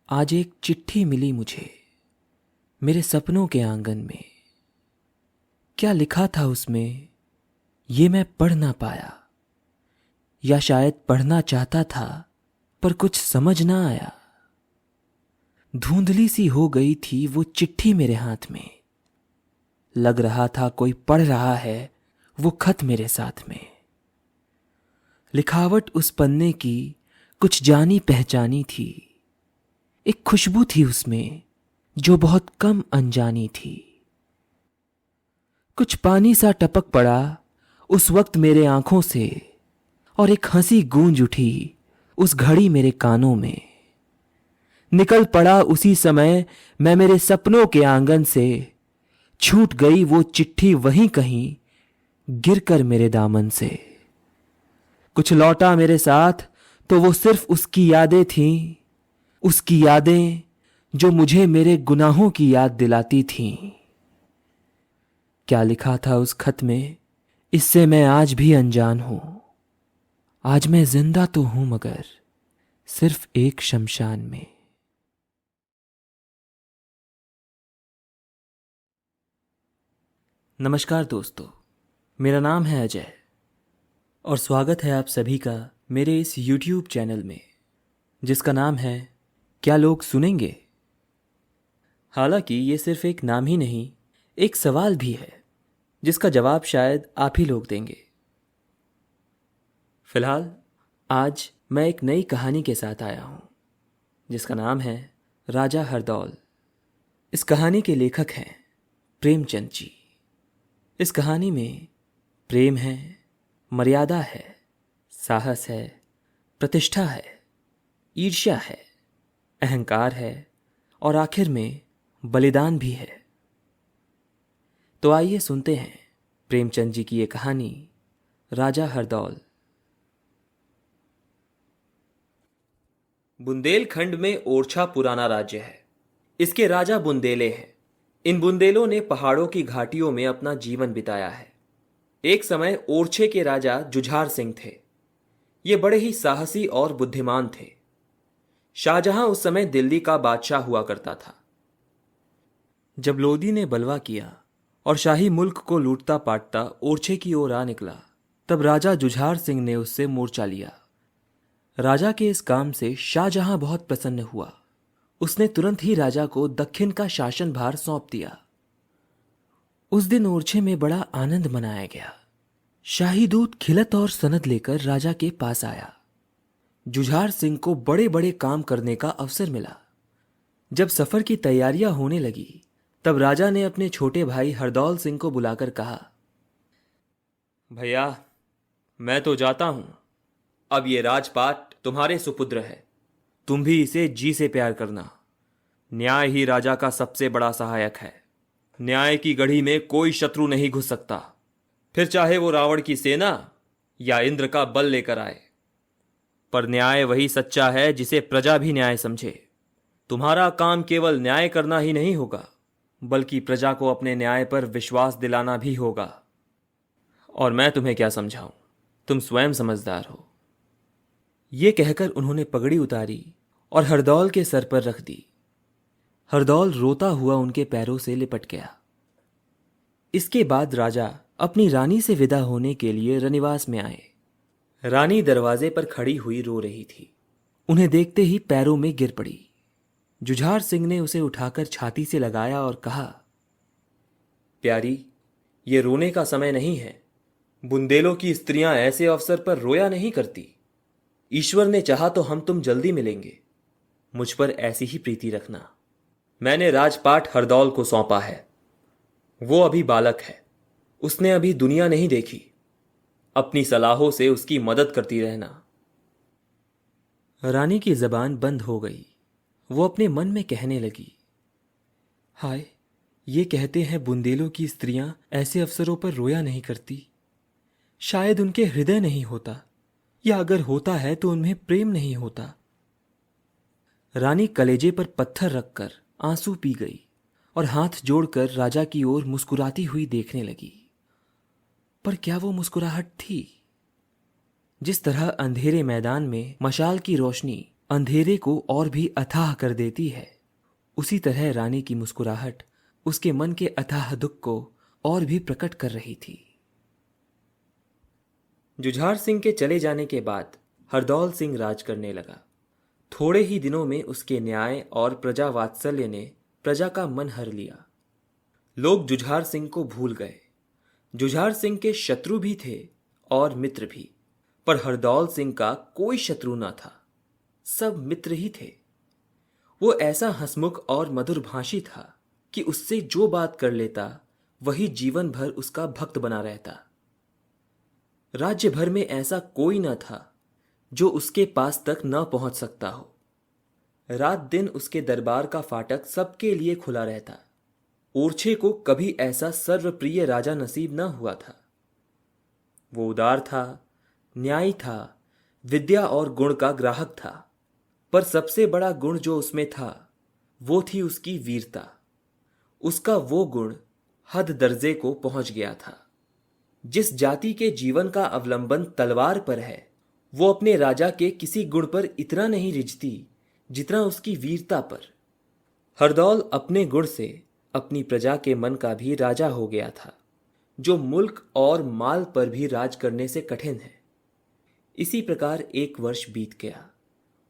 आज एक चिट्ठी मिली मुझे मेरे सपनों के आंगन में। क्या लिखा था उसमें ये मैं पढ़ ना पाया, या शायद पढ़ना चाहता था पर कुछ समझ ना आया। धुंधली सी हो गई थी वो चिट्ठी मेरे हाथ में। लग रहा था कोई पढ़ रहा है वो खत मेरे साथ में। लिखावट उस पन्ने की कुछ जानी पहचानी थी। एक खुशबू थी उसमें जो बहुत कम अनजानी थी। कुछ पानी सा टपक पड़ा उस वक्त मेरे आंखों से, और एक हंसी गूंज उठी उस घड़ी मेरे कानों में। निकल पड़ा उसी समय मैं मेरे सपनों के आंगन से। छूट गई वो चिट्ठी वहीं कहीं गिरकर मेरे दामन से। कुछ लौटा मेरे साथ तो वो सिर्फ उसकी यादें थीं, उसकी यादें जो मुझे मेरे गुनाहों की याद दिलाती थीं। क्या लिखा था उस खत में इससे मैं आज भी अनजान हूं। आज मैं जिंदा तो हूं मगर सिर्फ एक शमशान में। नमस्कार दोस्तों, मेरा नाम है अजय और स्वागत है आप सभी का मेरे इस YouTube चैनल में जिसका नाम है क्या लोग सुनेंगे। हालांकि ये सिर्फ एक नाम ही नहीं, एक सवाल भी है जिसका जवाब शायद आप ही लोग देंगे। फिलहाल आज मैं एक नई कहानी के साथ आया हूं जिसका नाम है राजा हरदौल। इस कहानी के लेखक हैं प्रेमचंद जी। इस कहानी में प्रेम है, मर्यादा है, साहस है, प्रतिष्ठा है, ईर्ष्या है, अहंकार है और आखिर में बलिदान भी है। तो आइए सुनते हैं प्रेमचंद जी की ये कहानी राजा हरदौल। बुंदेलखंड में ओरछा पुराना राज्य है। इसके राजा बुंदेले हैं। इन बुंदेलों ने पहाड़ों की घाटियों में अपना जीवन बिताया है। एक समय ओरछे के राजा जुझार सिंह थे। ये बड़े ही साहसी और बुद्धिमान थे। शाहजहां उस समय दिल्ली का बादशाह हुआ करता था। जब लोदी ने बलवा किया और शाही मुल्क को लूटता पाटता ओरछे की ओर आ निकला, तब राजा जुझार सिंह ने उससे मोर्चा लिया। राजा के इस काम से शाहजहां बहुत प्रसन्न हुआ। उसने तुरंत ही राजा को दक्षिण का शासन भार सौंप दिया। उस दिन ओरछे में बड़ा आनंद मनाया गया। शाही दूत खिलत और सनद लेकर राजा के पास आया। जुझार सिंह को बड़े बड़े काम करने का अवसर मिला। जब सफर की तैयारियां होने लगी तब राजा ने अपने छोटे भाई हरदौल सिंह को बुलाकर कहा, भैया मैं तो जाता हूं। अब ये राजपाट तुम्हारे सुपुत्र है। तुम भी इसे जी से प्यार करना। न्याय ही राजा का सबसे बड़ा सहायक है। न्याय की गढ़ी में कोई शत्रु नहीं घुस सकता, फिर चाहे वो रावण की सेना या इंद्र का बल लेकर आए। पर न्याय वही सच्चा है जिसे प्रजा भी न्याय समझे। तुम्हारा काम केवल न्याय करना ही नहीं होगा, बल्कि प्रजा को अपने न्याय पर विश्वास दिलाना भी होगा। और मैं तुम्हें क्या समझाऊं, तुम स्वयं समझदार हो। ये कहकर उन्होंने पगड़ी उतारी और हरदौल के सर पर रख दी। हरदौल रोता हुआ उनके पैरों से लिपट गया। इसके बाद राजा अपनी रानी से विदा होने के लिए रनिवास में आए। रानी दरवाजे पर खड़ी हुई रो रही थी। उन्हें देखते ही पैरों में गिर पड़ी। जुझार सिंह ने उसे उठाकर छाती से लगाया और कहा, प्यारी, ये रोने का समय नहीं है। बुंदेलों की स्त्रियां ऐसे अवसर पर रोया नहीं करती। ईश्वर ने चाहा तो हम तुम जल्दी मिलेंगे। मुझ पर ऐसी ही प्रीति रखना। मैंने राजपाट हरदौल को सौंपा है। वो अभी बालक है, उसने अभी दुनिया नहीं देखी। अपनी सलाहों से उसकी मदद करती रहना। रानी की जबान बंद हो गई। वो अपने मन में कहने लगी, हाय, ये कहते हैं बुंदेलों की स्त्रियां ऐसे अवसरों पर रोया नहीं करती। शायद उनके हृदय नहीं होता, या अगर होता है तो उनमें प्रेम नहीं होता। रानी कलेजे पर पत्थर रखकर आंसू पी गई और हाथ जोड़कर राजा की ओर मुस्कुराती हुई देखने लगी। पर क्या वो मुस्कुराहट थी? जिस तरह अंधेरे मैदान में मशाल की रोशनी अंधेरे को और भी अथाह कर देती है, उसी तरह रानी की मुस्कुराहट उसके मन के अथाह दुख को और भी प्रकट कर रही थी। जुझार सिंह के चले जाने के बाद हरदौल सिंह राज करने लगा। थोड़े ही दिनों में उसके न्याय और प्रजा वात्सल्य ने प्रजा का मन हर लिया। लोग जुझार सिंह को भूल गए। जुझार सिंह के शत्रु भी थे और मित्र भी, पर हरदौल सिंह का कोई शत्रु न था, सब मित्र ही थे। वो ऐसा हंसमुख और मधुरभाषी था कि उससे जो बात कर लेता वही जीवन भर उसका भक्त बना रहता। राज्य भर में ऐसा कोई न था जो उसके पास तक न पहुंच सकता हो। रात दिन उसके दरबार का फाटक सबके लिए खुला रहता। ओरछे को कभी ऐसा सर्वप्रिय राजा नसीब न हुआ था। वो उदार था, न्यायी था, विद्या और गुण का ग्राहक था, पर सबसे बड़ा गुण जो उसमें था वो थी उसकी वीरता। उसका वो गुण हद दर्जे को पहुंच गया था। जिस जाति के जीवन का अवलंबन तलवार पर है, वो अपने राजा के किसी गुण पर इतना नहीं रिझती जितना उसकी वीरता पर। हरदौल अपने गुण से अपनी प्रजा के मन का भी राजा हो गया था, जो मुल्क और माल पर भी राज करने से कठिन है। इसी प्रकार एक वर्ष बीत गया।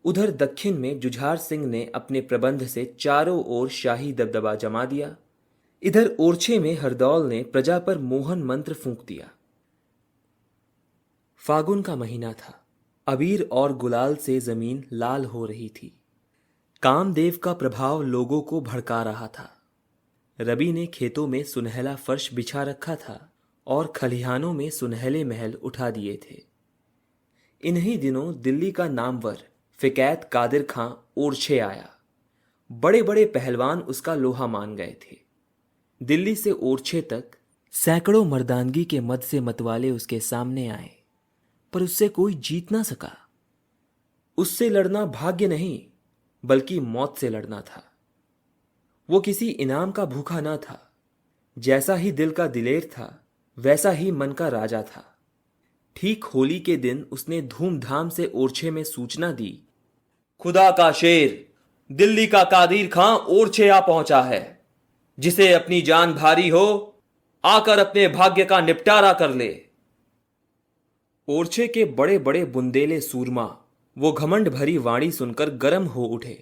उधर दक्षिण में जुझार सिंह ने अपने प्रबंध से चारों ओर शाही दबदबा जमा दिया। इधर ओरछे में हरदौल ने प्रजा पर मोहन मंत्र फूंक दिया। फागुन का महीना था। अबीर और गुलाल से जमीन लाल हो रही थी। कामदेव का प्रभाव लोगों को भड़का रहा था। रवि ने खेतों में सुनहला फर्श बिछा रखा था और खलिहानों में सुनहले महल उठा दिए थे। इन्हीं दिनों दिल्ली का नामवर फिकैत कादिर खां ओरछे आया। बड़े बड़े पहलवान उसका लोहा मान गए थे। दिल्ली से ओरछे तक सैकड़ों मर्दानगी के मद से मतवाले उसके सामने आए, पर उससे कोई जीत ना सका। उससे लड़ना भाग्य नहीं, बल्कि मौत से लड़ना था। वो किसी इनाम का भूखा ना था। जैसा ही दिल का दिलेर था, वैसा ही मन का राजा था। ठीक होली के दिन उसने धूमधाम से ओरछे में सूचना दी, खुदा का शेर दिल्ली का कादिर खां ओरछे आ पहुंचा है। जिसे अपनी जान भारी हो, आकर अपने भाग्य का निपटारा कर ले। ओरछे के बड़े बड़े बुंदेले सूरमा वो घमंड भरी वाणी सुनकर गर्म हो उठे।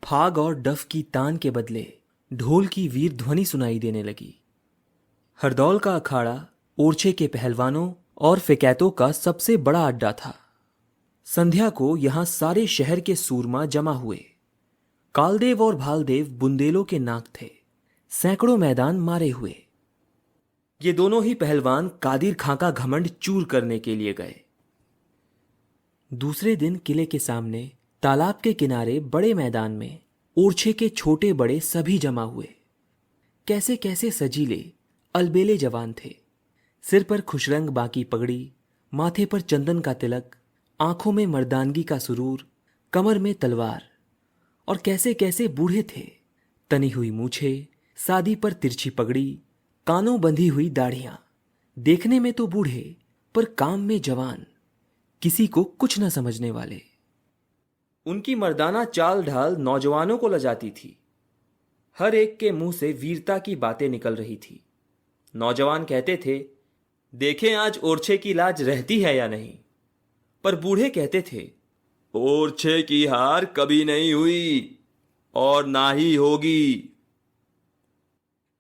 फाग और डफ की तान के बदले ढोल की वीर ध्वनि सुनाई देने लगी। हरदौल का अखाड़ा ओरछे के पहलवानों और फिकैतों का सबसे बड़ा अड्डा था। संध्या को यहां सारे शहर के सूरमा जमा हुए। कालदेव और भालदेव बुंदेलों के नाक थे। सैकड़ों मैदान मारे हुए। ये दोनों ही पहलवान कादिर खां का घमंड चूर करने के लिए गए। दूसरे दिन किले के सामने तालाब के किनारे बड़े मैदान में ओरछे के छोटे बड़े सभी जमा हुए। कैसे कैसे सजीले अलबेले जवान थे। सिर पर खुशरंग बाकी पगड़ी, माथे पर चंदन का तिलक, आंखों में मर्दानगी का सुरूर, कमर में तलवार। और कैसे कैसे बूढ़े थे। तनी हुई मूछे, सादी पर तिरछी पगड़ी, कानों बंधी हुई दाढ़ियां। देखने में तो बूढ़े पर काम में जवान, किसी को कुछ न समझने वाले। उनकी मर्दाना चाल ढाल नौजवानों को लजाती थी। हर एक के मुंह से वीरता की बातें निकल रही थी। नौजवान कहते थे, देखें आज ओरछे की लाज रहती है या नहीं। पर बूढ़े कहते थे, ओरछे की हार कभी नहीं हुई और ना ही होगी।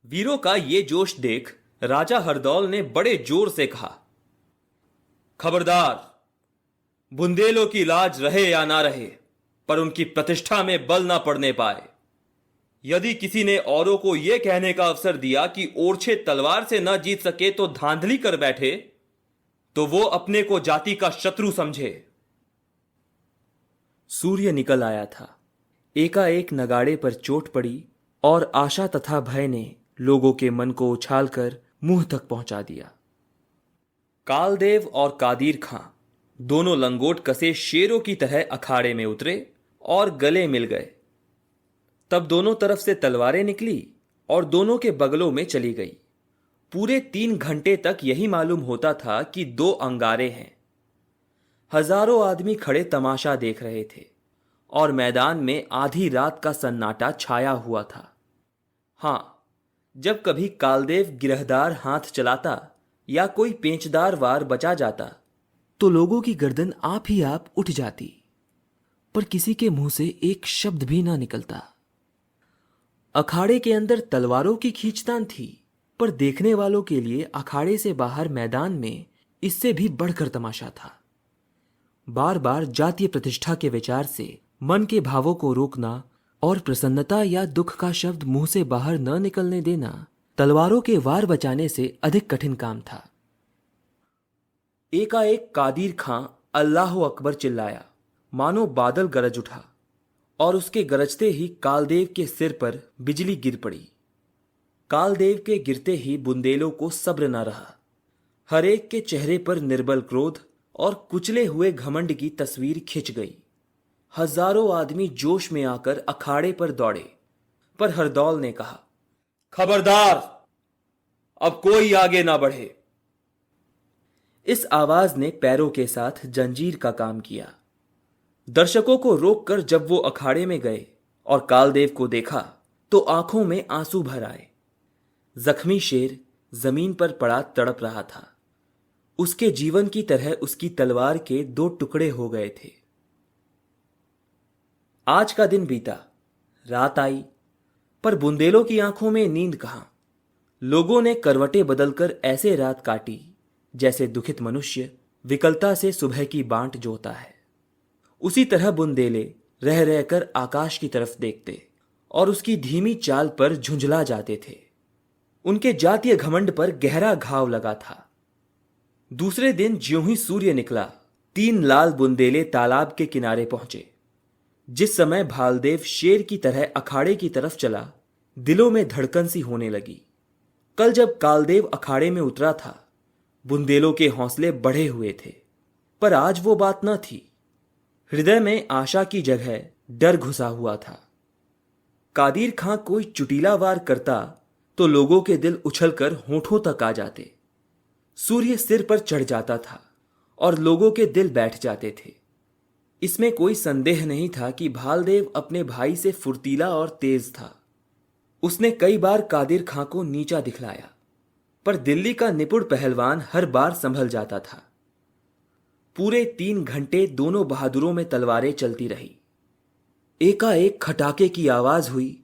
वीरों का ये जोश देख राजा हरदौल ने बड़े जोर से कहा, खबरदार, बुंदेलों की लाज रहे या ना रहे, पर उनकी प्रतिष्ठा में बल ना पड़ने पाए। यदि किसी ने औरों को यह कहने का अवसर दिया कि ओरछे तलवार से न जीत सके तो धांधली कर बैठे, तो वो अपने को जाति का शत्रु समझे। सूर्य निकल आया था। एकाएक नगाड़े पर चोट पड़ी और आशा तथा भय ने लोगों के मन को उछालकर मुंह तक पहुंचा दिया। कालदेव और कादिर खां दोनों लंगोट कसे शेरों की तरह अखाड़े में उतरे और गले मिल गए। तब दोनों तरफ से तलवारें निकली और दोनों के बगलों में चली गई। पूरे 3 घंटे तक यही मालूम होता था कि 2 अंगारे हैं। हजारों आदमी खड़े तमाशा देख रहे थे और मैदान में आधी रात का सन्नाटा छाया हुआ था। हां, जब कभी कालदेव गिरहदार हाथ चलाता या कोई पेंचदार वार बचा जाता तो लोगों की गर्दन आप ही आप उठ जाती, पर किसी के मुंह से एक शब्द भी ना निकलता। अखाड़े के अंदर तलवारों की खींचतान थी, पर देखने वालों के लिए अखाड़े से बाहर मैदान में इससे भी बढ़कर तमाशा था। बार बार जातीय प्रतिष्ठा के विचार से मन के भावों को रोकना और प्रसन्नता या दुख का शब्द मुंह से बाहर न निकलने देना तलवारों के वार बचाने से अधिक कठिन काम था। एकाएक कादिर खां अल्लाह अकबर चिल्लाया, मानो बादल गरज उठा, और उसके गरजते ही कालदेव के सिर पर बिजली गिर पड़ी। कालदेव के गिरते ही बुंदेलों को सब्र न रहा। हर एक के चेहरे पर निर्बल क्रोध और कुचले हुए घमंड की तस्वीर खिंच गई। हजारों आदमी जोश में आकर अखाड़े पर दौड़े, पर हरदौल ने कहा, खबरदार, अब कोई आगे ना बढ़े। इस आवाज ने पैरों के साथ जंजीर का काम किया। दर्शकों को रोककर जब वो अखाड़े में गए और कालदेव को देखा तो आंखों में आंसू भर आए। जख्मी शेर जमीन पर पड़ा तड़प रहा था। उसके जीवन की तरह उसकी तलवार के दो टुकड़े हो गए थे। आज का दिन बीता, रात आई, पर बुंदेलों की आंखों में नींद कहां। लोगों ने करवटें बदलकर ऐसे रात काटी जैसे दुखित मनुष्य विकलता से सुबह की बांट जोता है। उसी तरह बुंदेले रह रहकर आकाश की तरफ देखते और उसकी धीमी चाल पर झुंझला जाते थे। उनके जातीय घमंड पर गहरा घाव लगा था। दूसरे दिन ज्यों ही सूर्य निकला, 3 लाल बुंदेले तालाब के किनारे पहुंचे। जिस समय भालदेव शेर की तरह अखाड़े की तरफ चला, दिलों में धड़कन सी होने लगी। कल जब कालदेव अखाड़े में उतरा था, बुंदेलों के हौसले बढ़े हुए थे, पर आज वो बात न थी। हृदय में आशा की जगह डर घुसा हुआ था। कादिर खां कोई चुटीला वार करता तो लोगों के दिल उछलकर होठों तक आ जाते। सूर्य सिर पर चढ़ जाता था और लोगों के दिल बैठ जाते थे। इसमें कोई संदेह नहीं था कि भालदेव अपने भाई से फुर्तीला और तेज था। उसने कई बार कादिर खां को नीचा दिखलाया, पर दिल्ली का निपुण पहलवान हर बार संभल जाता था। पूरे 3 घंटे दोनों बहादुरों में तलवारें चलती रही। एकाएक खटाके की आवाज हुई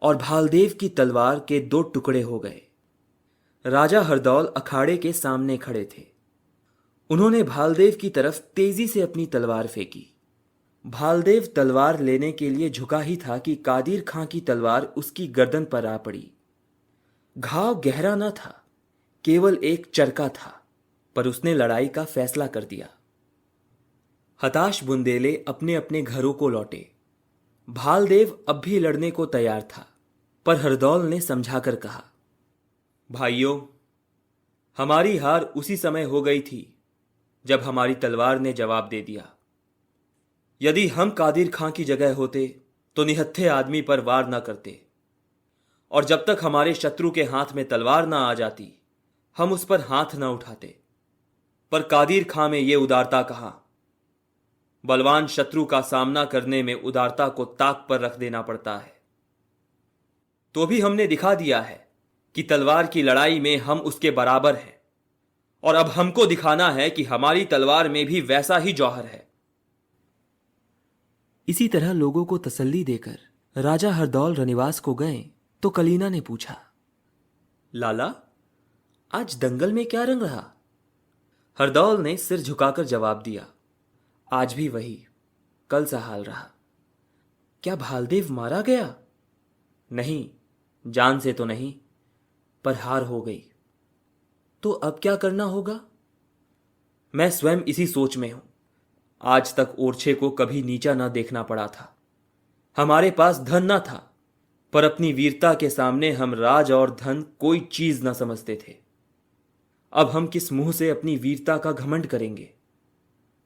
और भालदेव की तलवार के 2 टुकड़े हो गए। राजा हरदौल अखाड़े के सामने खड़े थे। उन्होंने भालदेव की तरफ तेजी से अपनी तलवार फेंकी। भालदेव तलवार लेने के लिए झुका ही था कि कादिर खां की तलवार उसकी गर्दन पर आ पड़ी। घाव गहरा न था, केवल एक चरका था, पर उसने लड़ाई का फैसला कर दिया। हताश बुंदेले अपने अपने घरों को लौटे। भालदेव अब भी लड़ने को तैयार था, पर हरदौल ने समझाकर कहा, भाइयों, हमारी हार उसी समय हो गई थी जब हमारी तलवार ने जवाब दे दिया। यदि हम कादिर खां की जगह होते तो निहत्थे आदमी पर वार ना करते, और जब तक हमारे शत्रु के हाथ में तलवार ना आ जाती हम उस पर हाथ ना उठाते। पर कादिर खां में यह उदारता कहां। बलवान शत्रु का सामना करने में उदारता को ताक पर रख देना पड़ता है। तो भी हमने दिखा दिया है कि तलवार की लड़ाई में हम उसके बराबर हैं, और अब हमको दिखाना है कि हमारी तलवार में भी वैसा ही जौहर है। इसी तरह लोगों को तसल्ली देकर राजा हरदौल रनिवास को गए तो कलीना ने पूछा, लाला, आज दंगल में क्या रंग रहा? हरदौल ने सिर झुकाकर जवाब दिया, आज भी वही, कल सा हाल रहा। क्या भालदेव मारा गया? नहीं, जान से तो नहीं, पर हार हो गई। तो अब क्या करना होगा? मैं स्वयं इसी सोच में हूं। आज तक ओरछे को कभी नीचा ना देखना पड़ा था। हमारे पास धन ना था, पर अपनी वीरता के सामने हम राज और धन कोई चीज ना समझते थे। अब हम किस मुंह से अपनी वीरता का घमंड करेंगे?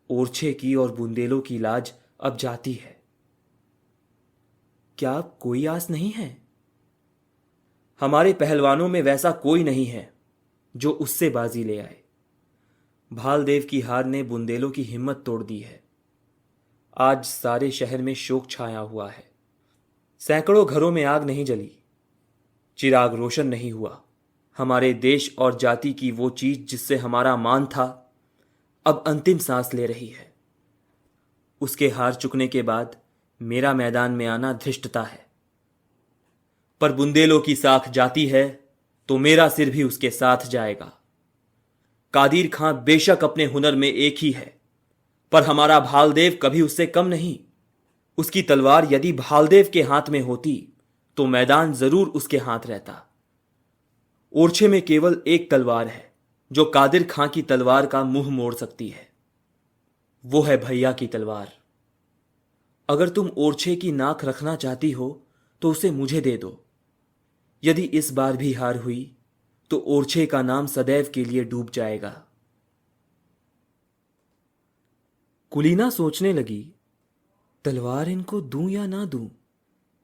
ओरछे की और बुंदेलों की लाज अब जाती है। क्या अब कोई आस नहीं है? हमारे पहलवानों में वैसा कोई नहीं है जो उससे बाजी ले आए। भालदेव की हार ने बुंदेलों की हिम्मत तोड़ दी है। आज सारे शहर में शोक छाया हुआ है। सैकड़ों घरों में आग नहीं जली, चिराग रोशन नहीं हुआ। हमारे देश और जाति की वो चीज जिससे हमारा मान था, अब अंतिम सांस ले रही है। उसके हार चुकने के बाद मेरा मैदान में आना धृष्टता है। पर बुंदेलों की साख जाती है तो मेरा सिर भी उसके साथ जाएगा। कादिर खां बेशक अपने हुनर में एक ही है, पर हमारा भालदेव कभी उससे कम नहीं। उसकी तलवार यदि भालदेव के हाथ में होती तो मैदान जरूर उसके हाथ रहता। ओरछे में केवल एक तलवार है जो कादिर खां की तलवार का मुंह मोड़ सकती है। वो है भैया की तलवार। अगर तुम ओरछे की नाक रखना चाहती हो तो उसे मुझे दे दो। यदि इस बार भी हार हुई तो ओरछे का नाम सदैव के लिए डूब जाएगा। कुलीना सोचने लगी, तलवार इनको दूं या ना दूं।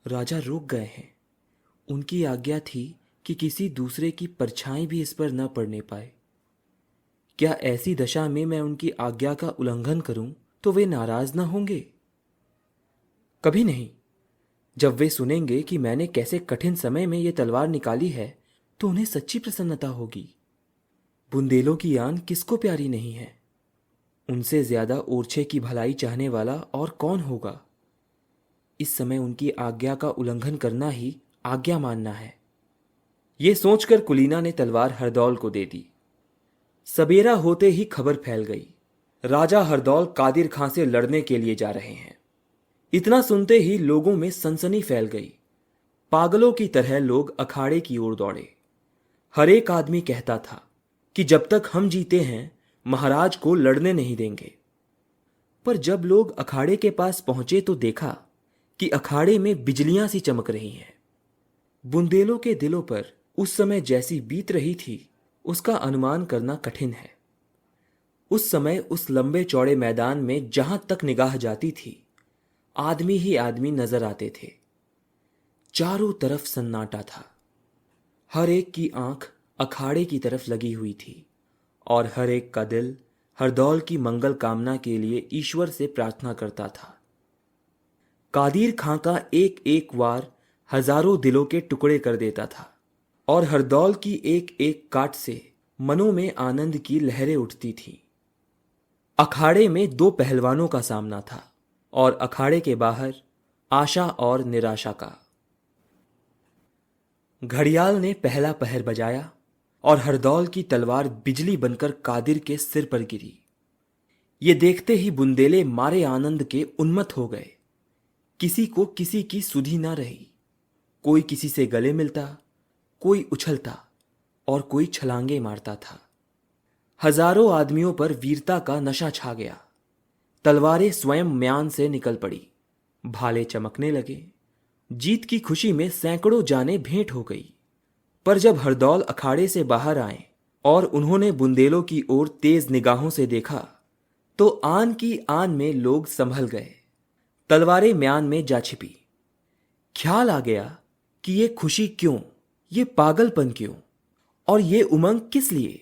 राजा रुक गए हैं। उनकी आज्ञा थी कि किसी दूसरे की परछाई भी इस पर न पड़ने पाए। क्या ऐसी दशा में मैं उनकी आज्ञा का उल्लंघन करूं तो वे नाराज न होंगे? कभी नहीं। जब वे सुनेंगे कि मैंने कैसे कठिन समय में यह तलवार निकाली है तो उन्हें सच्ची प्रसन्नता होगी। बुंदेलों की आन किसको प्यारी नहीं है? उनसे ज्यादा ओरछे की भलाई चाहने वाला और कौन होगा? इस समय उनकी आज्ञा का उल्लंघन करना ही आज्ञा मानना है। यह सोचकर कुलीना ने तलवार हरदौल को दे दी। सबेरा होते ही खबर फैल गई, राजा हरदौल कादिर खां से लड़ने के लिए जा रहे हैं। इतना सुनते ही लोगों में सनसनी फैल गई। पागलों की तरह लोग अखाड़े की ओर दौड़े। हर एक आदमी कहता था कि जब तक हम जीते हैं महाराज को लड़ने नहीं देंगे। पर जब लोग अखाड़े के पास पहुंचे तो देखा कि अखाड़े में बिजलियां सी चमक रही हैं। बुंदेलों के दिलों पर उस समय जैसी बीत रही थी उसका अनुमान करना कठिन है। उस समय उस लंबे चौड़े मैदान में जहां तक निगाह जाती थी आदमी ही आदमी नजर आते थे। चारों तरफ सन्नाटा था। हर एक की आंख अखाड़े की तरफ लगी हुई थी और हर एक का दिल हरदौल की मंगल कामना के लिए ईश्वर से प्रार्थना करता था। कादिर खां का एक एक वार हजारों दिलों के टुकड़े कर देता था और हरदौल की एक एक काट से मनों में आनंद की लहरें उठती थीं। अखाड़े में दो पहलवानों का सामना था और अखाड़े के बाहर आशा और निराशा का। घड़ियाल ने पहला पहर बजाया और हरदौल की तलवार बिजली बनकर कादिर के सिर पर गिरी। ये देखते ही बुंदेले मारे आनंद के उन्मत्त हो गए। किसी को किसी की सुधि ना रही। कोई किसी से गले मिलता, कोई उछलता और कोई छलांगे मारता था। हजारों आदमियों पर वीरता का नशा छा गया। तलवारें स्वयं म्यान से निकल पड़ी। भाले चमकने लगे। जीत की खुशी में सैकड़ों जानें भेंट हो गई। पर जब हरदौल अखाड़े से बाहर आए और उन्होंने बुंदेलों की ओर तेज निगाहों से देखा तो आन की आन में लोग संभल गए। तलवारें म्यान में जा छिपी। ख्याल आ गया कि ये खुशी क्यों, ये पागलपन क्यों और ये उमंग किस लिए?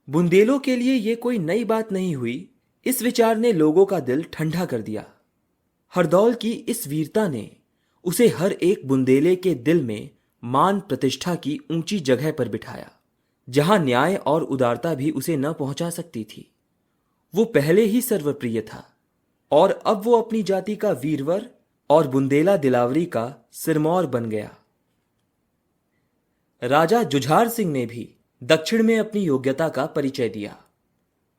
बुंदेलों के लिए ये कोई नई बात नहीं हुई। इस विचार ने लोगों का दिल ठंडा कर दिया। हरदौल की इस वीरता ने उसे हर एक बुंदेले के दिल में मान प्रतिष्ठा की ऊंची जगह पर बिठाया, जहां न्याय और उदारता भी उसे न पहुंचा सकती थी। वो पहले ही सर्वप्रिय था और अब वो अपनी जाति का वीरवर और बुंदेला दिलावरी का सिरमौर बन गया। राजा जुझार सिंह ने भी दक्षिण में अपनी योग्यता का परिचय दिया।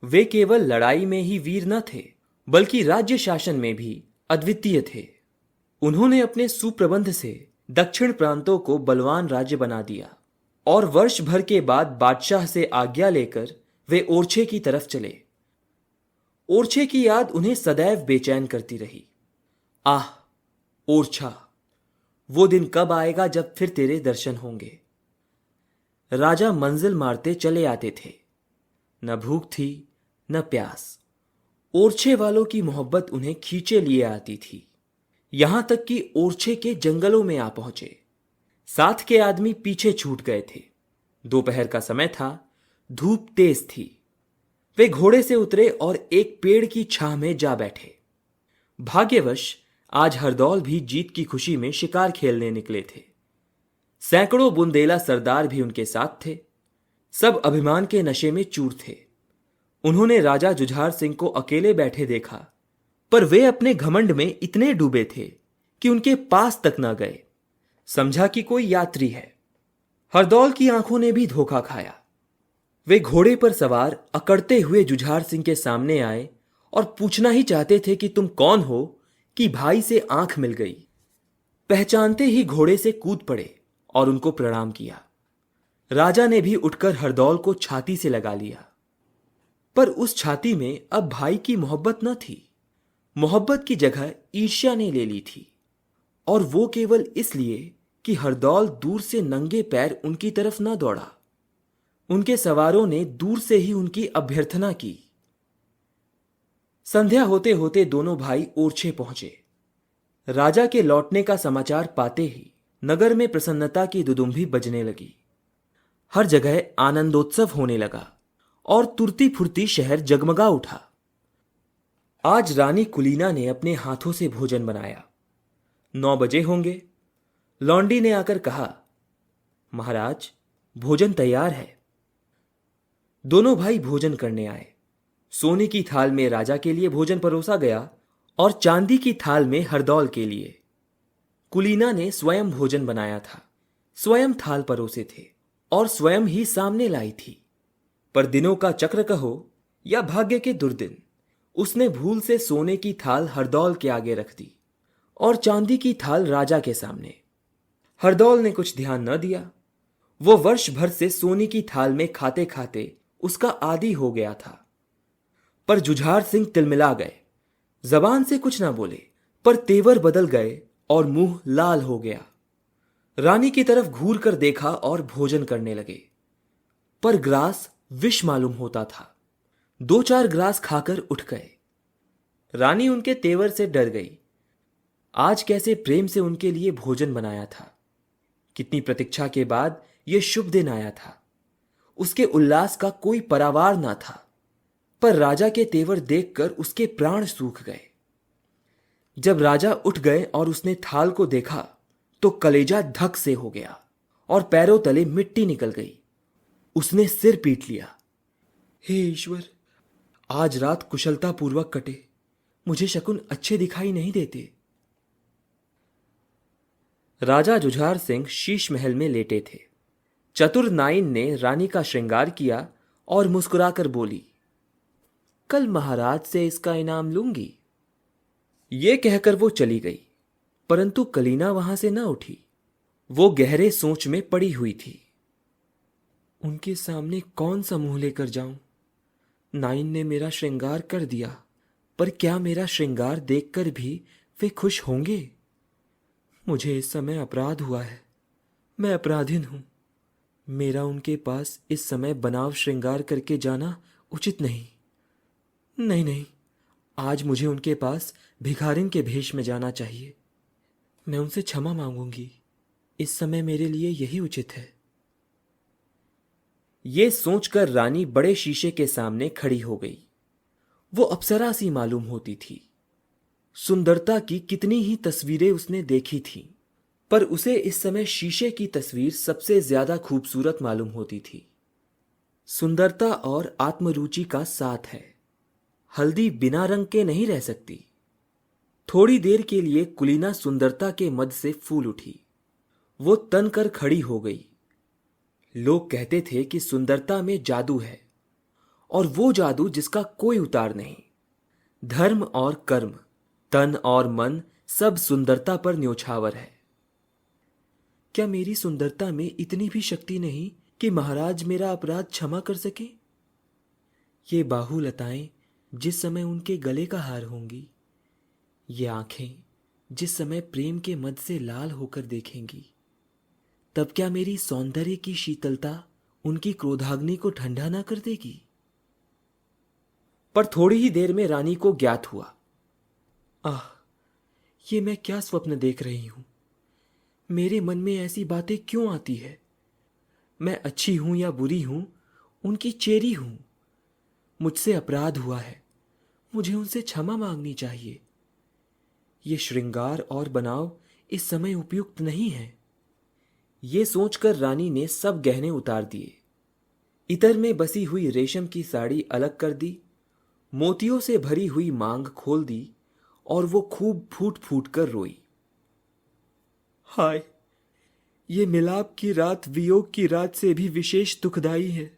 वे केवल लड़ाई में ही वीर न थे, बल्कि राज्य शासन में भी अद्वितीय थे। उन्होंने अपने सुप्रबंध से दक्षिण प्रांतों को बलवान राज्य बना दिया और वर्ष भर के बाद बादशाह से आज्ञा लेकर वे ओरछे की तरफ चले। ओरछे की याद उन्हें सदैव बेचैन करती रही। आह ओरछा, वो दिन कब आएगा जब फिर तेरे दर्शन होंगे। राजा मंजिल मारते चले आते थे। न भूख थी न प्यास। ओरछे वालों की मोहब्बत उन्हें खींचे लिए आती थी। यहां तक कि ओरछे के जंगलों में आ पहुंचे। साथ के आदमी पीछे छूट गए थे। दोपहर का समय था। धूप तेज थी। वे घोड़े से उतरे और एक पेड़ की छांव में जा बैठे। भाग्यवश आज हरदौल भी जीत की खुशी में शिकार खेलने निकले थे। सैकड़ों बुंदेला सरदार भी उनके साथ थे। सब अभिमान के नशे में चूर थे। उन्होंने राजा जुझार सिंह को अकेले बैठे देखा, पर वे अपने घमंड में इतने डूबे थे कि उनके पास तक न गए। समझा कि कोई यात्री है। हरदौल की आंखों ने भी धोखा खाया। वे घोड़े पर सवार अकड़ते हुए जुझार सिंह के सामने आए और पूछना ही चाहते थे कि तुम कौन हो, कि भाई से आंख मिल गई। पहचानते ही घोड़े से कूद पड़े और उनको प्रणाम किया। राजा ने भी उठकर हरदौल को छाती से लगा लिया, पर उस छाती में अब भाई की मोहब्बत न थी। मोहब्बत की जगह ईर्ष्या ने ले ली थी, और वो केवल इसलिए कि हरदौल दूर से नंगे पैर उनकी तरफ न दौड़ा। उनके सवारों ने दूर से ही उनकी अभ्यर्थना की। संध्या होते होते दोनों भाई ओरछे पहुंचे। राजा के लौटने का समाचार पाते ही नगर में प्रसन्नता की दुदुम्भी बजने लगी। हर जगह आनंदोत्सव होने लगा और तुरती फुर्ती शहर जगमगा उठा। आज रानी कुलीना ने अपने हाथों से भोजन बनाया। 9 बजे होंगे। लौंडी ने आकर कहा, महाराज, भोजन तैयार है। दोनों भाई भोजन करने आए। सोने की थाल में राजा के लिए भोजन परोसा गया और चांदी की थाल में हरदौल के लिए। कुलीना ने स्वयं भोजन बनाया था, स्वयं थाल परोसे थे और स्वयं ही सामने लाई थी। पर दिनों का चक्र कहो या भाग्य के दुर्दिन, उसने भूल से सोने की थाल हरदौल के आगे रख दी और चांदी की थाल राजा के सामने। हरदौल ने कुछ ध्यान न दिया। वो वर्ष भर से सोने की थाल में खाते खाते उसका आदी हो गया था। पर जुझार सिंह तिलमिला गए। जबान से कुछ ना बोले, पर तेवर बदल गए और मुंह लाल हो गया। रानी की तरफ घूर कर देखा और भोजन करने लगे, पर ग्रास विष मालूम होता था। 2-4 ग्रास खाकर उठ गए। रानी उनके तेवर से डर गई। आज कैसे प्रेम से उनके लिए भोजन बनाया था। कितनी प्रतीक्षा के बाद यह शुभ दिन आया था। उसके उल्लास का कोई परावार ना था, पर राजा के तेवर देखकर उसके प्राण सूख गए। जब राजा उठ गए और उसने थाल को देखा तो कलेजा धक से हो गया और पैरों तले मिट्टी निकल गई। उसने सिर पीट लिया। हे ईश्वर, आज रात कुशलता पूर्वक कटे। मुझे शकुन अच्छे दिखाई नहीं देते। राजा जुझार सिंह शीश महल में लेटे थे। चतुर नाइन ने रानी का श्रृंगार किया और मुस्कुराकर बोली, कल महाराज से इसका इनाम लूंगी। ये कहकर वो चली गई, परंतु कलीना वहां से न उठी। वो गहरे सोच में पड़ी हुई थी। उनके सामने कौन सा मुंह लेकर जाऊं? नाइन ने मेरा श्रृंगार कर दिया, पर क्या मेरा श्रृंगार देखकर भी वे खुश होंगे? मुझे इस समय अपराध हुआ है। मैं अपराधीन हूं। मेरा उनके पास इस समय बनाव श्रृंगार करके जाना उचित नहीं। नहीं नहीं, आज मुझे उनके पास भिखारिन के भेष में जाना चाहिए। मैं उनसे क्षमा मांगूंगी। इस समय मेरे लिए यही उचित है। ये सोचकर रानी बड़े शीशे के सामने खड़ी हो गई। वो अप्सरा सी मालूम होती थी। सुंदरता की कितनी ही तस्वीरें उसने देखी थीं, पर उसे इस समय शीशे की तस्वीर सबसे ज्यादा खूबसूरत मालूम होती थी। सुंदरता और आत्मरुचि का साथ है। हल्दी बिना रंग के नहीं रह सकती। थोड़ी देर के लिए कुलीना सुंदरता के मद से फूल उठी। वो तन कर खड़ी हो गई। लोग कहते थे कि सुंदरता में जादू है, और वो जादू जिसका कोई उतार नहीं। धर्म और कर्म, तन और मन सब सुंदरता पर न्योछावर है। क्या मेरी सुंदरता में इतनी भी शक्ति नहीं कि महाराज मेरा अपराध क्षमा कर सके? ये बाहुलताएं जिस समय उनके गले का हार होंगी, ये आंखें जिस समय प्रेम के मद से लाल होकर देखेंगी, तब क्या मेरी सौंदर्य की शीतलता उनकी क्रोधाग्नि को ठंडा ना कर देगी? पर थोड़ी ही देर में रानी को ज्ञात हुआ, आह, ये मैं क्या स्वप्न देख रही हूं? मेरे मन में ऐसी बातें क्यों आती है? मैं अच्छी हूं या बुरी हूं, उनकी चेरी हूं। मुझसे अपराध हुआ है, मुझे उनसे क्षमा मांगनी चाहिए। ये श्रृंगार और बनाव इस समय उपयुक्त नहीं है। ये सोचकर रानी ने सब गहने उतार दिए, इतर में बसी हुई रेशम की साड़ी अलग कर दी, मोतियों से भरी हुई मांग खोल दी और वो खूब फूट फूट कर रोई। हाय, ये मिलाप की रात वियोग की रात से भी विशेष दुखदाई है।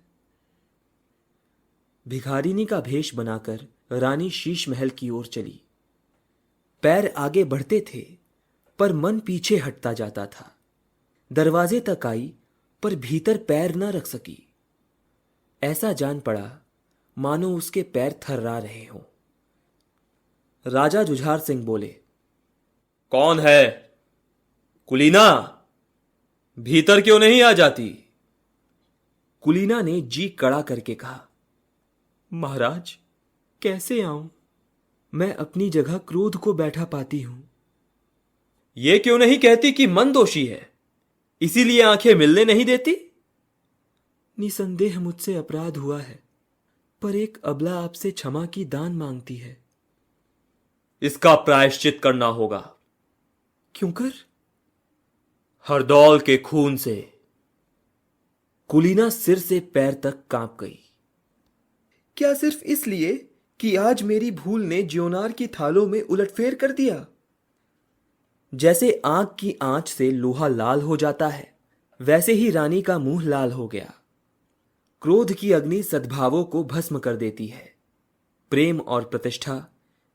भिखारिनी का भेष बनाकर रानी शीश महल की ओर चली। पैर आगे बढ़ते थे पर मन पीछे हटता जाता था। दरवाजे तक आई पर भीतर पैर न रख सकी। ऐसा जान पड़ा मानो उसके पैर थर्रा रहे हों। राजा जुझार सिंह बोले, कौन है? कुलीना, भीतर क्यों नहीं आ जाती? कुलीना ने जी कड़ा करके कहा, महाराज, कैसे आऊं? मैं अपनी जगह क्रोध को बैठा पाती हूं। ये क्यों नहीं कहती कि मन दोषी है, इसीलिए आंखें मिलने नहीं देती? निसंदेह मुझसे अपराध हुआ है, पर एक अबला आपसे क्षमा की दान मांगती है। इसका प्रायश्चित करना होगा। क्यों कर? हरदौल के खून से। कुलीना सिर से पैर तक कांप गई। क्या सिर्फ इसलिए कि आज मेरी भूल ने ज्योनार की थालों में उलटफेर कर दिया? जैसे आंख की आंच से लोहा लाल हो जाता है, वैसे ही रानी का मुंह लाल हो गया। क्रोध की अग्नि सद्भावों को भस्म कर देती है। प्रेम और प्रतिष्ठा,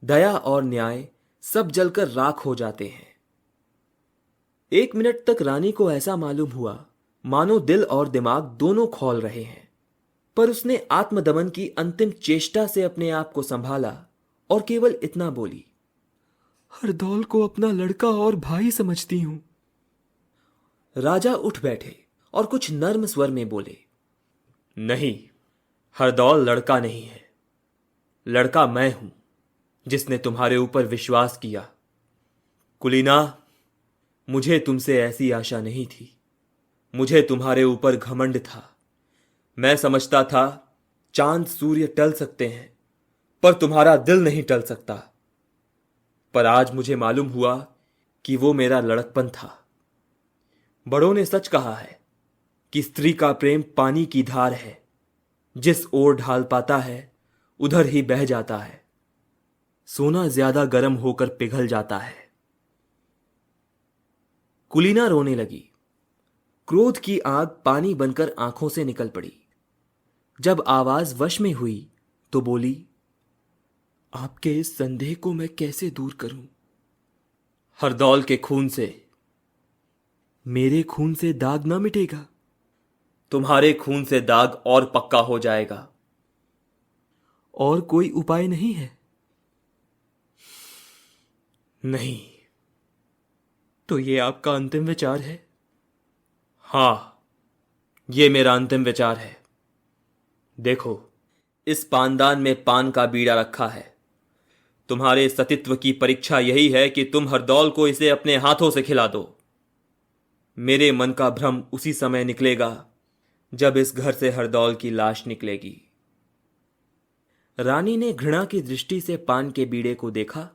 दया और न्याय सब जलकर राख हो जाते हैं। 1 मिनट तक रानी को ऐसा मालूम हुआ मानो दिल और दिमाग दोनों खौल रहे हैं, पर उसने आत्मदमन की अंतिम चेष्टा से अपने आप को संभाला और केवल इतना बोली, हरदौल को अपना लड़का और भाई समझती हूं। राजा उठ बैठे और कुछ नर्म स्वर में बोले, नहीं, हरदौल लड़का नहीं है। लड़का मैं हूं, जिसने तुम्हारे ऊपर विश्वास किया। कुलीना, मुझे तुमसे ऐसी आशा नहीं थी। मुझे तुम्हारे ऊपर घमंड था। मैं समझता था चांद सूर्य टल सकते हैं, पर तुम्हारा दिल नहीं टल सकता। पर आज मुझे मालूम हुआ कि वो मेरा लड़कपन था। बड़ों ने सच कहा है कि स्त्री का प्रेम पानी की धार है, जिस ओर ढाल पाता है उधर ही बह जाता है। सोना ज्यादा गर्म होकर पिघल जाता है। कुलीना रोने लगी। क्रोध की आग पानी बनकर आंखों से निकल पड़ी। जब आवाज वश में हुई तो बोली, आपके इस संदेह को मैं कैसे दूर करूं? हरदौल के खून से। मेरे खून से दाग ना मिटेगा। तुम्हारे खून से दाग और पक्का हो जाएगा। और कोई उपाय नहीं है? नहीं। तो ये आपका अंतिम विचार है? हां, ये मेरा अंतिम विचार है। देखो, इस पानदान में पान का बीड़ा रखा है। तुम्हारे सतीत्व की परीक्षा यही है कि तुम हरदौल को इसे अपने हाथों से खिला दो। मेरे मन का भ्रम उसी समय निकलेगा जब इस घर से हरदौल की लाश निकलेगी। रानी ने घृणा की दृष्टि से पान के बीड़े को देखा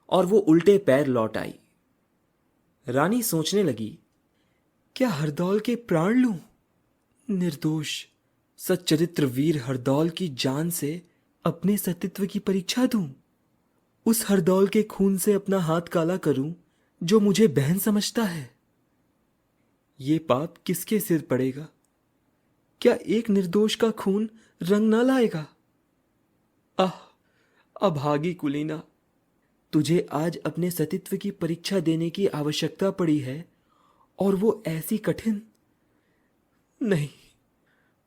और वो उल्टे पैर लौट आई। रानी सोचने लगी, क्या हरदौल के प्राण लूं? निर्दोष सच्चरित्र वीर हरदौल की जान से अपने सतीत्व की परीक्षा दूं? उस हरदौल के खून से अपना हाथ काला करूं जो मुझे बहन समझता है? ये पाप किसके सिर पड़ेगा? क्या एक निर्दोष का खून रंग ना लाएगा? आह, अभागी कुलीना, तुझे आज अपने सतीत्व की परीक्षा देने की आवश्यकता पड़ी है और वो ऐसी कठिन। नहीं,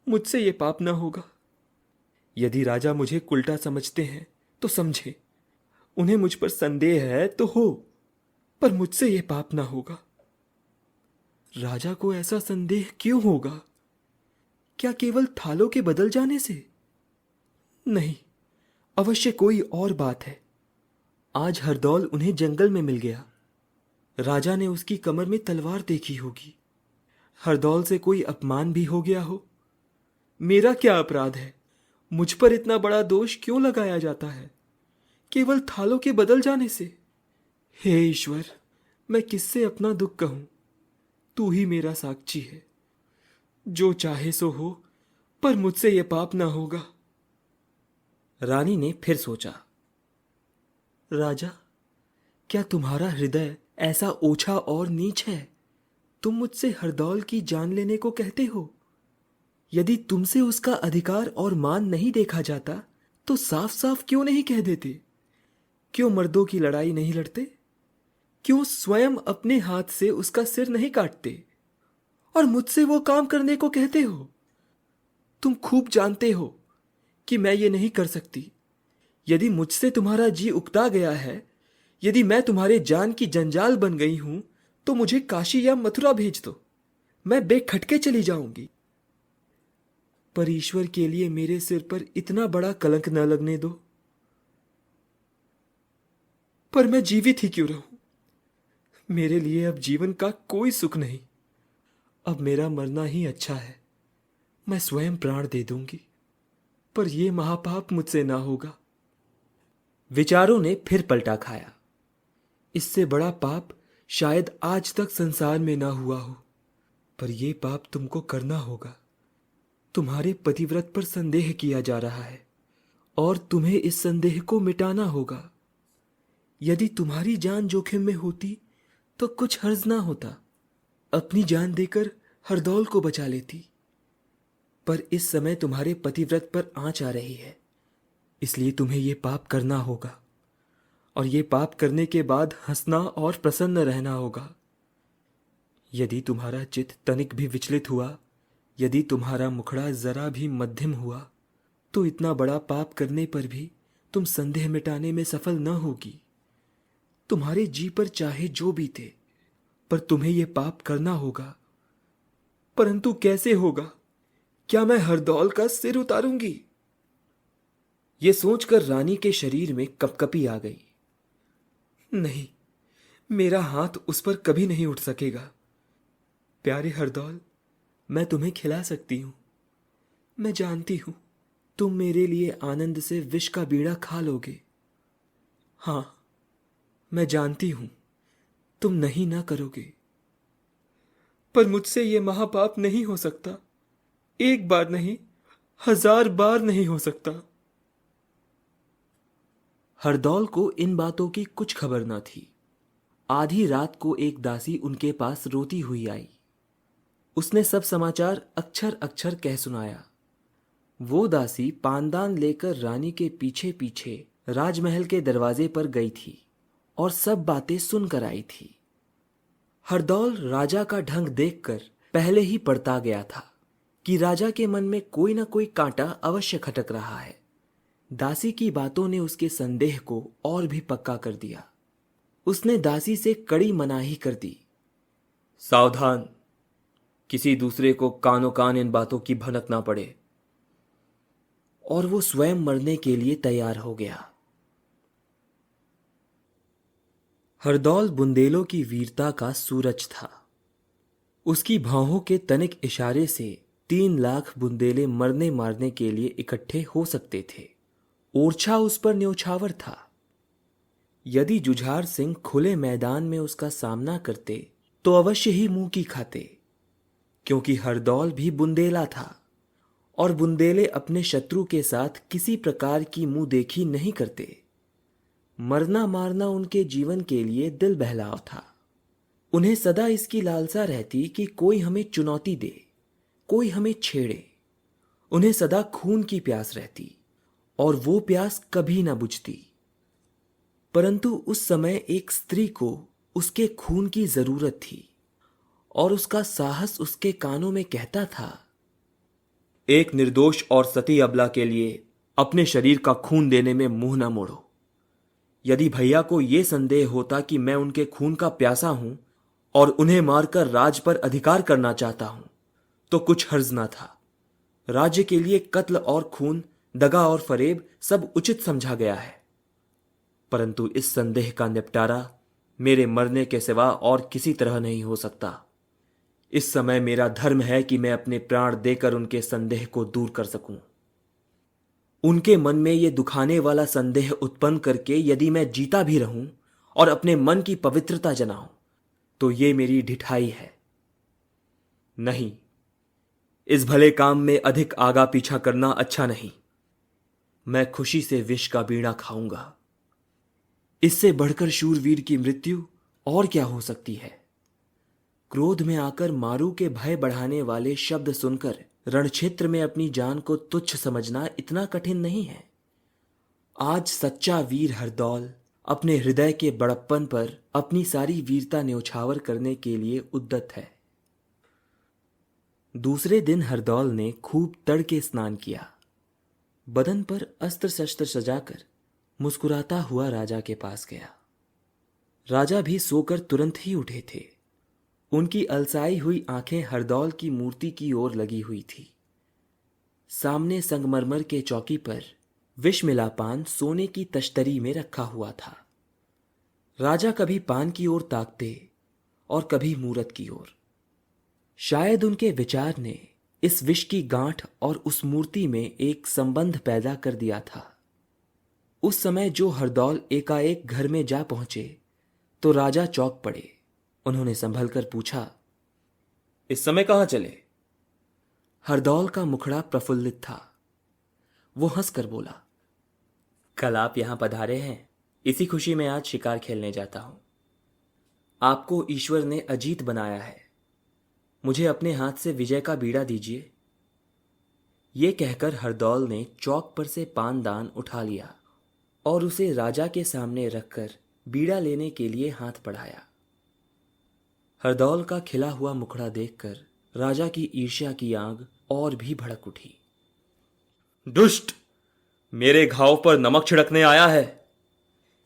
मुझसे ये पाप ना होगा। यदि राजा मुझे कुलटा समझते हैं तो समझे, उन्हें मुझ पर संदेह है तो हो, पर मुझसे ये पाप ना होगा। राजा को ऐसा संदेह क्यों होगा? क्या केवल थालों के बदल जाने से? नहीं, अवश्य कोई और बात है। आज हरदौल उन्हें जंगल में मिल गया। राजा ने उसकी कमर में तलवार देखी होगी। हरदौल से कोई अपमान भी हो गया हो। मेरा क्या अपराध है? मुझ पर इतना बड़ा दोष क्यों लगाया जाता है, केवल थालों के बदल जाने से? हे ईश्वर, मैं किससे अपना दुख कहूं? तू ही मेरा साक्षी है। जो चाहे सो हो, पर मुझसे ये पाप ना होगा। रानी ने फिर सोचा। राजा, क्या तुम्हारा हृदय ऐसा ओछा और नीच है? तुम मुझसे हरदौल की जान लेने को कहते हो। यदि तुमसे उसका अधिकार और मान नहीं देखा जाता तो साफ साफ क्यों नहीं कह देते? क्यों मर्दों की लड़ाई नहीं लड़ते? क्यों स्वयं अपने हाथ से उसका सिर नहीं काटते और मुझसे वो काम करने को कहते हो? तुम खूब जानते हो कि मैं ये नहीं कर सकती। यदि मुझसे तुम्हारा जी उकता गया है, यदि मैं तुम्हारे जान की जंजाल बन गई हूं, तो मुझे काशी या मथुरा भेज दो। मैं बेखटके चली जाऊंगी। पर ईश्वर के लिए मेरे सिर पर इतना बड़ा कलंक न लगने दो। पर मैं जीवित ही क्यों रहूं? मेरे लिए अब जीवन का कोई सुख नहीं। अब मेरा मरना ही अच्छा है। मैं स्वयं प्राण दे दूंगी, पर यह महापाप मुझसे ना होगा। विचारों ने फिर पलटा खाया। इससे बड़ा पाप शायद आज तक संसार में ना हुआ हो, पर यह पाप तुमको करना होगा। तुम्हारे पतिव्रत पर संदेह किया जा रहा है और तुम्हें इस संदेह को मिटाना होगा। यदि तुम्हारी जान जोखिम में होती तो कुछ हर्ज ना होता। अपनी जान देकर हरदौल को बचा लेती। पर इस समय तुम्हारे पतिव्रत पर आंच आ रही है, इसलिए तुम्हें यह पाप करना होगा। और ये पाप करने के बाद हंसना और प्रसन्न रहना होगा। यदि तुम्हारा चित्त तनिक भी विचलित हुआ, यदि तुम्हारा मुखड़ा जरा भी मध्यम हुआ, तो इतना बड़ा पाप करने पर भी तुम संदेह मिटाने में सफल न होगी। तुम्हारे जी पर चाहे जो बीते, पर तुम्हें यह पाप करना होगा। परंतु कैसे होगा? क्या मैं हरदौल का सिर उतारूंगी? ये सोचकर रानी के शरीर में कपकपी आ गई। नहीं, मेरा हाथ उस पर कभी नहीं उठ सकेगा। प्यारे हरदौल, मैं तुम्हें खिला सकती हूं। मैं जानती हूं तुम मेरे लिए आनंद से विष का बीड़ा खा लोगे। हां, मैं जानती हूं तुम नहीं ना करोगे। पर मुझसे यह महापाप नहीं हो सकता। एक बार नहीं, 1000 बार नहीं हो सकता। हरदौल को इन बातों की कुछ खबर न थी। आधी रात को एक दासी उनके पास रोती हुई आई। उसने सब समाचार अक्षर अक्षर कह सुनाया। वो दासी पानदान लेकर रानी के पीछे पीछे राजमहल के दरवाजे पर गई थी और सब बातें सुनकर आई थी। हरदौल राजा का ढंग देखकर पहले ही पड़ता गया था कि राजा के मन में कोई ना कोई कांटा अवश्य खटक रहा है। दासी की बातों ने उसके संदेह को और भी पक्का कर दिया। उसने दासी से कड़ी मनाही कर दी। सावधान, किसी दूसरे को कानो कान इन बातों की भनक ना पड़े। और वो स्वयं मरने के लिए तैयार हो गया। हरदौल बुंदेलों की वीरता का सूरज था। उसकी भौहों के तनिक इशारे से 3 लाख बुंदेले मरने मारने के लिए इकट्ठे हो सकते थे। ओरछा उस पर न्योछावर था। यदि जुझार सिंह खुले मैदान में उसका सामना करते तो अवश्य ही मुंह की खाते, क्योंकि हरदौल भी बुंदेला था और बुंदेले अपने शत्रु के साथ किसी प्रकार की मुंह देखी नहीं करते। मरना मारना उनके जीवन के लिए दिल बहलाव था। उन्हें सदा इसकी लालसा रहती कि कोई हमें चुनौती दे, कोई हमें छेड़े। उन्हें सदा खून की प्यास रहती और वो प्यास कभी ना बुझती। परंतु उस समय एक स्त्री को उसके खून की जरूरत थी और उसका साहस उसके कानों में कहता था, एक निर्दोष और सती अबला के लिए अपने शरीर का खून देने में मुंह ना मोड़ो। यदि भैया को यह संदेह होता कि मैं उनके खून का प्यासा हूं और उन्हें मारकर राज पर अधिकार करना चाहता हूं, तो कुछ हर्ज ना था। राज्य के लिए कत्ल और खून, दगा और फरेब सब उचित समझा गया है। परंतु इस संदेह का निपटारा मेरे मरने के सिवा और किसी तरह नहीं हो सकता। इस समय मेरा धर्म है कि मैं अपने प्राण देकर उनके संदेह को दूर कर सकूं। उनके मन में ये दुखाने वाला संदेह उत्पन्न करके यदि मैं जीता भी रहूं और अपने मन की पवित्रता जनाऊं, तो ये मेरी ढिठाई है। नहीं, इस भले काम में अधिक आगा पीछा करना अच्छा नहीं। मैं खुशी से विष का बीड़ा खाऊंगा। इससे बढ़कर शूरवीर की मृत्यु और क्या हो सकती है। क्रोध में आकर मारू के भय बढ़ाने वाले शब्द सुनकर रणक्षेत्र में अपनी जान को तुच्छ समझना इतना कठिन नहीं है। आज सच्चा वीर हरदौल अपने हृदय के बड़प्पन पर अपनी सारी वीरता न्यौछावर करने के लिए उद्यत है। दूसरे दिन हरदौल ने खूब तड़के स्नान किया। बदन पर अस्त्र शस्त्र सजाकर मुस्कुराता हुआ राजा के पास गया। राजा भी सोकर तुरंत ही उठे थे। उनकी अलसाई हुई आंखें हरदौल की मूर्ति की ओर लगी हुई थी। सामने संगमरमर के चौकी पर विष मिला पान सोने की तश्तरी में रखा हुआ था। राजा कभी पान की ओर ताकते और कभी मूरत की ओर। शायद उनके विचार ने इस विष की गांठ और उस मूर्ति में एक संबंध पैदा कर दिया था। उस समय जो हरदौल एकाएक घर में जा पहुंचे तो राजा चौंक पड़े। उन्होंने संभल कर पूछा, इस समय कहां चले? हरदौल का मुखड़ा प्रफुल्लित था। वो हंसकर बोला, कल आप यहां पधारे हैं, इसी खुशी में आज शिकार खेलने जाता हूं। आपको ईश्वर ने अजीत बनाया है, मुझे अपने हाथ से विजय का बीड़ा दीजिए। ये कहकर हरदौल ने चौक पर से पानदान उठा लिया और उसे राजा के सामने रखकर बीड़ा लेने के लिए हाथ बढ़ाया। हरदौल का खिला हुआ मुखड़ा देखकर राजा की ईर्ष्या की आग और भी भड़क उठी। दुष्ट, मेरे घाव पर नमक छिड़कने आया है।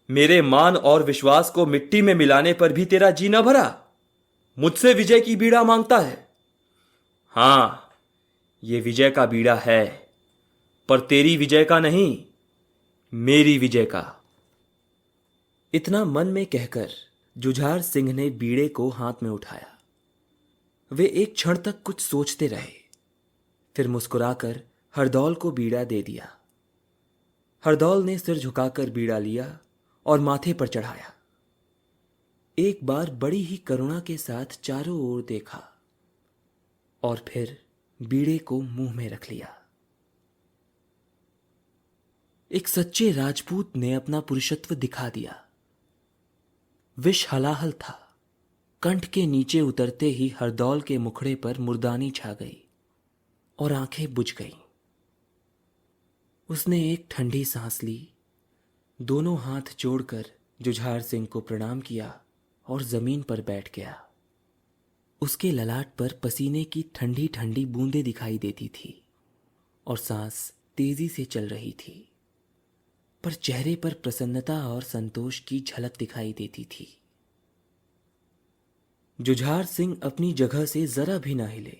मेरे मान और विश्वास को मिट्टी में मिलाने पर भी तेरा जी न भरा। मुझसे विजय की बीड़ा मांगता है। हां, ये विजय का बीड़ा है, पर तेरी विजय का नहीं, मेरी विजय का। इतना मन में कहकर जुझार सिंह ने बीड़े को हाथ में उठाया। वे एक क्षण तक कुछ सोचते रहे, फिर मुस्कुराकर हरदौल को बीड़ा दे दिया। हरदौल ने सिर झुकाकर बीड़ा लिया और माथे पर चढ़ाया। एक बार बड़ी ही करुणा के साथ चारों ओर देखा और फिर बीड़े को मुंह में रख लिया। एक सच्चे राजपूत ने अपना पुरुषत्व दिखा दिया। विष हलाहल था। कंठ के नीचे उतरते ही हरदौल के मुखड़े पर मुर्दानी छा गई और आंखें बुझ गईं। उसने एक ठंडी सांस ली, दोनों हाथ जोड़कर जुझार सिंह को प्रणाम किया और जमीन पर बैठ गया। उसके ललाट पर पसीने की ठंडी ठंडी बूंदें दिखाई देती थी और सांस तेजी से चल रही थी, पर चेहरे पर प्रसन्नता और संतोष की झलक दिखाई देती थी। जुझार सिंह अपनी जगह से जरा भी ना हिले।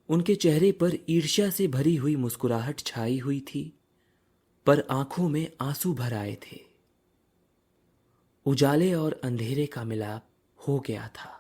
उनके चेहरे पर ईर्ष्या से भरी हुई मुस्कुराहट छाई हुई थी, पर आंखों में आंसू भर आए थे। उजाले और अंधेरे का मिलाप हो गया था।